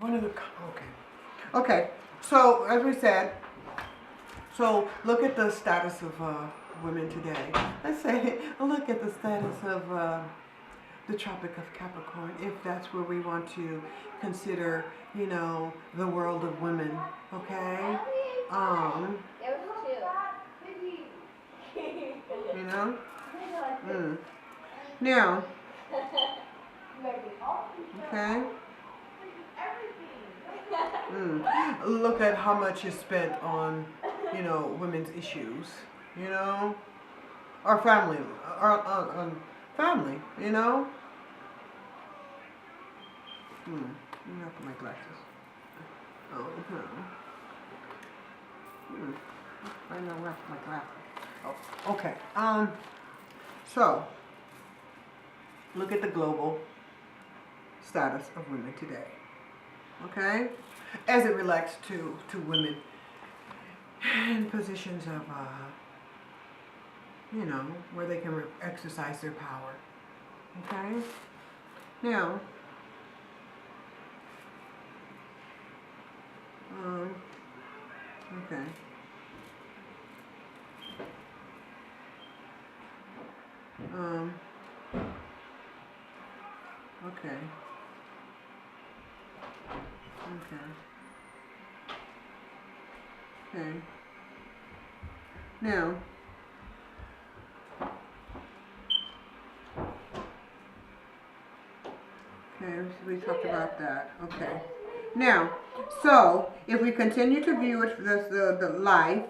One of the, okay. Okay, so as we said, so look at the status of women today. Let's say, look at the status of the Tropic of Capricorn, if that's where we want to consider, you know, the world of women, okay? You know? Mm. Now, okay? Look at how much is spent on, you know, women's issues, you know? Or family, or on family, you know? Let me put my glasses. Oh, I know where I put my glasses. Oh, okay. So, look at the global status of women today. Okay? As it relates to women in positions of, you know, where they can exercise their power. Okay? Now, okay. Okay. Okay. Okay. Now, okay, we talked about that. Okay. Now, so if we continue to view it the life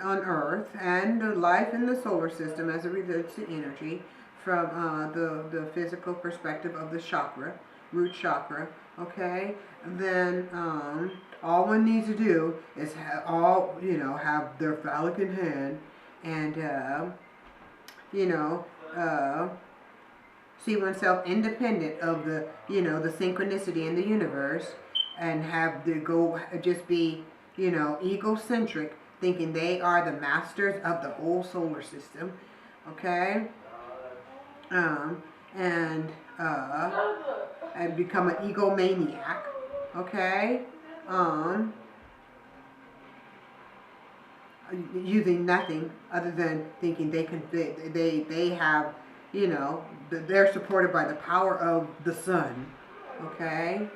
on Earth and the life in the solar system as it relates to energy from the physical perspective of the chakra, root chakra, okay, then all one needs to do is have their phallic in hand and see oneself independent of the the synchronicity in the universe and have the go just be egocentric, thinking they are the masters of the whole solar system, okay, and become an egomaniac, okay, using nothing other than thinking they have, they're supported by the power of the sun, okay,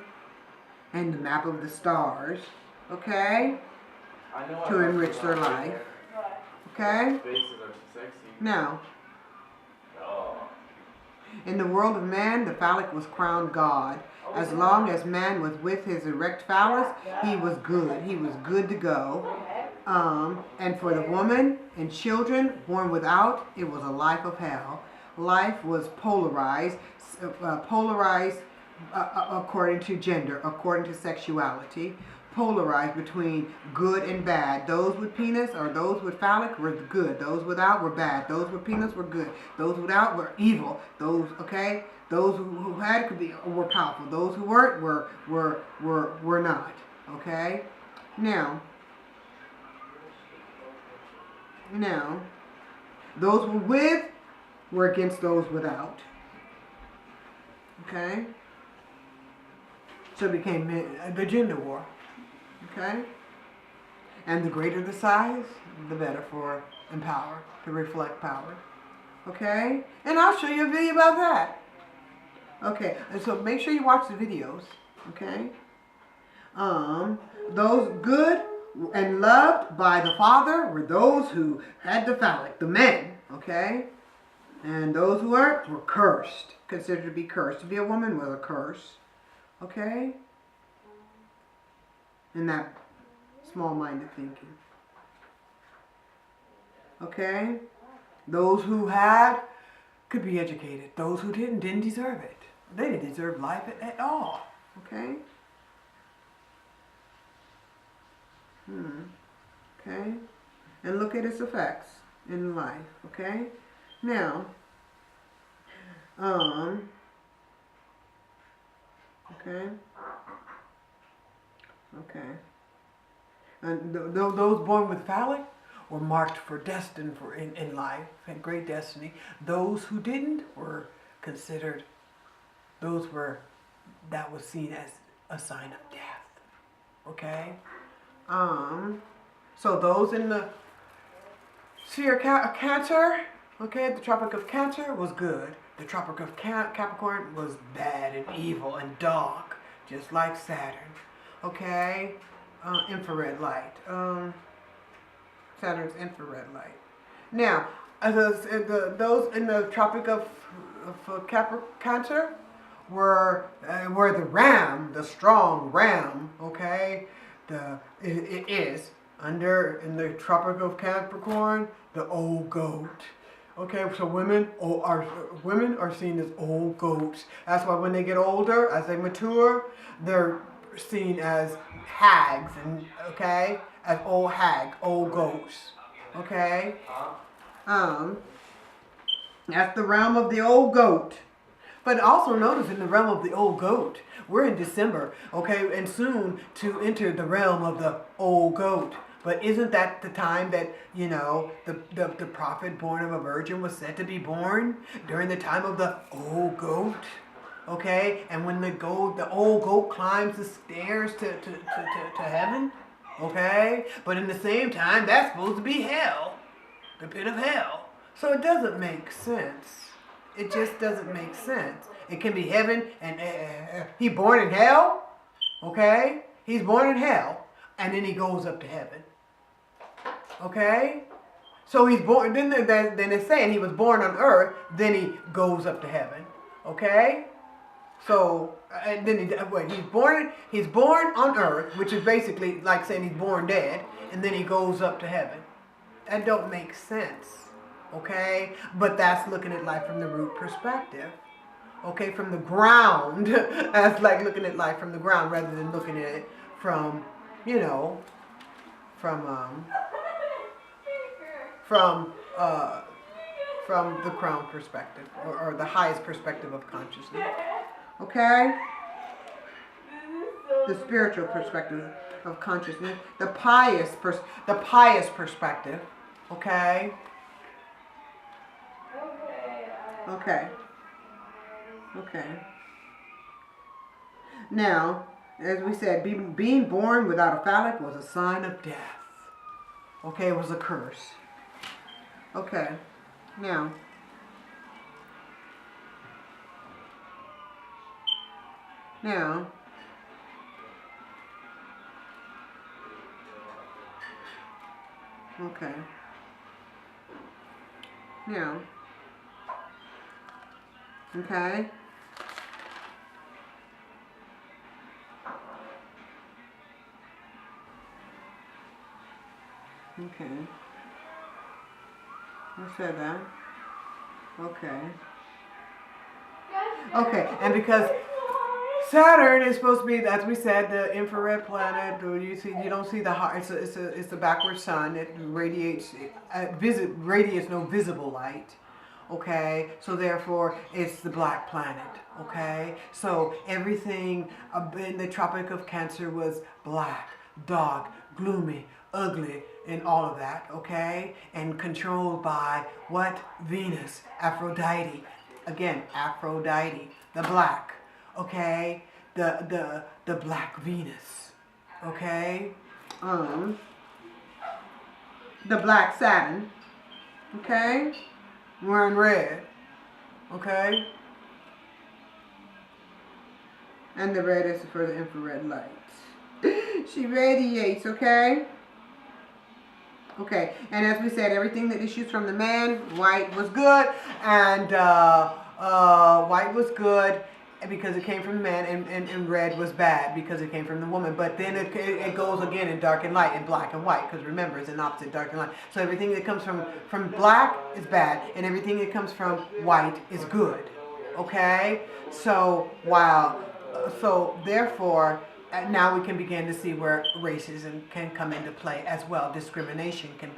and the map of the stars, okay, to enrich their life, okay. Now, in the world of man, the phallic was crowned God. As long as man was with his erect phallus, he was good. He was good to go. And for the woman and children born without, it was a life of hell. Life was polarized according to gender, according to sexuality, polarized between good and bad. Those with penis or those with phallic were good. Those without were bad. Those with penis were good. Those without were evil. Those who had were powerful. Those who weren't were not. Okay? Now, those who with were against those without. Okay? So it became the gender war. Okay? And the greater the size, the better for empower, to reflect power. Okay? And I'll show you a video about that. Okay, and so make sure you watch the videos. Okay? Those good and loved by the Father were those who had the phallic, the men. Okay? And those who weren't were cursed, considered to be cursed. To be a woman was a curse. Okay? In that small-minded thinking. Okay? Those who had could be educated. Those who didn't deserve it. They didn't deserve life at all. Okay? Okay? And look at its effects in life. Okay? Now, okay? Okay. And those born with phallic were marked for destined for in life, had great destiny. Those who didn't were considered, that was seen as a sign of death. Okay? So those in the sphere of Cancer, okay, the Tropic of Cancer was good. The Tropic of Capricorn was bad and evil and dark, just like Saturn. Okay? Infrared light. Saturn's infrared light. Now, those in the Tropic of Cancer were the ram, the strong ram. Okay, it is under in the Tropic of Capricorn, the old goat. Okay, so women are seen as old goats. That's why when they get older, as they mature, they're seen as hags and as old goats. Okay, that's the realm of the old goat. But also notice in the realm of the old goat, we're in December, okay, and soon to enter the realm of the old goat. But isn't that the time that, the prophet born of a virgin was said to be born? During the time of the old goat? Okay? And when the old goat climbs the stairs to heaven? Okay? But in the same time, that's supposed to be hell. The pit of hell. So it doesn't make sense. It just doesn't make sense. It can be heaven and he born in hell? Okay? He's born in hell. And then he goes up to heaven. Okay? So he's born, then it's saying he was born on earth, then he goes up to heaven. Okay? So, and then he's born on earth, which is basically like saying he's born dead, and then he goes up to heaven. That don't make sense. Okay? But that's looking at life from the root perspective. Okay? From the ground. That's like looking at life from the ground rather than looking at it from, from the crown perspective or the highest perspective of consciousness. Okay? The spiritual perspective of consciousness, the pious perspective. Okay? Okay. Now, as we said, being born without a phallic was a sign of death. Okay, it was a curse. Okay, now. Okay. Now. Okay. Okay. Who said that? Okay. Okay, and because Saturn is supposed to be, as we said, the infrared planet. You don't see the heart. It's a backward sun. It radiates no visible light. Okay, so therefore it's the black planet. Okay, so everything in the Tropic of Cancer was black, dark, gloomy, ugly, and all of that. Okay, and controlled by what? Venus, Aphrodite. Again, Aphrodite, the black. Okay, the black Venus. Okay, the black Saturn. Okay, wearing red. Okay, and the red is for the infrared light. She radiates. Okay. Okay, and as we said, everything that issues from the man, white was good, and white was good because it came from the man, and red was bad because it came from the woman. But then it goes again in dark and light, in black and white, because remember, it's an opposite, dark and light. So everything that comes from black is bad, and everything that comes from white is good. Okay? So therefore, now we can begin to see where racism can come into play as well. Discrimination can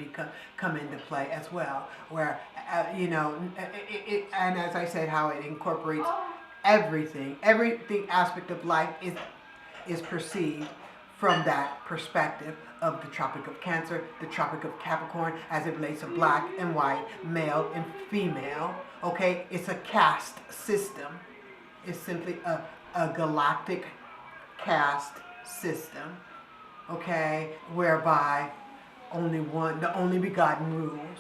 come into play as well. Where, and as I said, how it incorporates everything aspect of life is perceived from that perspective of the Tropic of Cancer, the Tropic of Capricorn, as it relates to black and white, male and female. Okay, it's a caste system. It's simply a galactic caste system, okay, whereby the only begotten rules,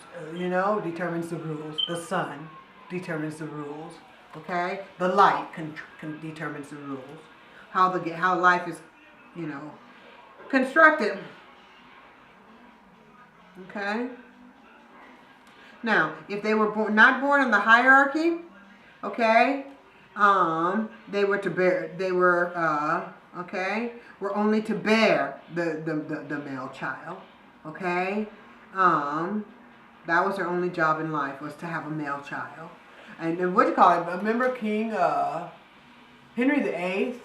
determines the rules. The sun determines the rules, okay? The light determines the rules. How life is, constructed, okay? Now, if they were not born in the hierarchy, okay, they were to bear. They were were only to bear the male child, okay. That was their only job in life, was to have a male child. And what do you call it? Remember King Henry VIII?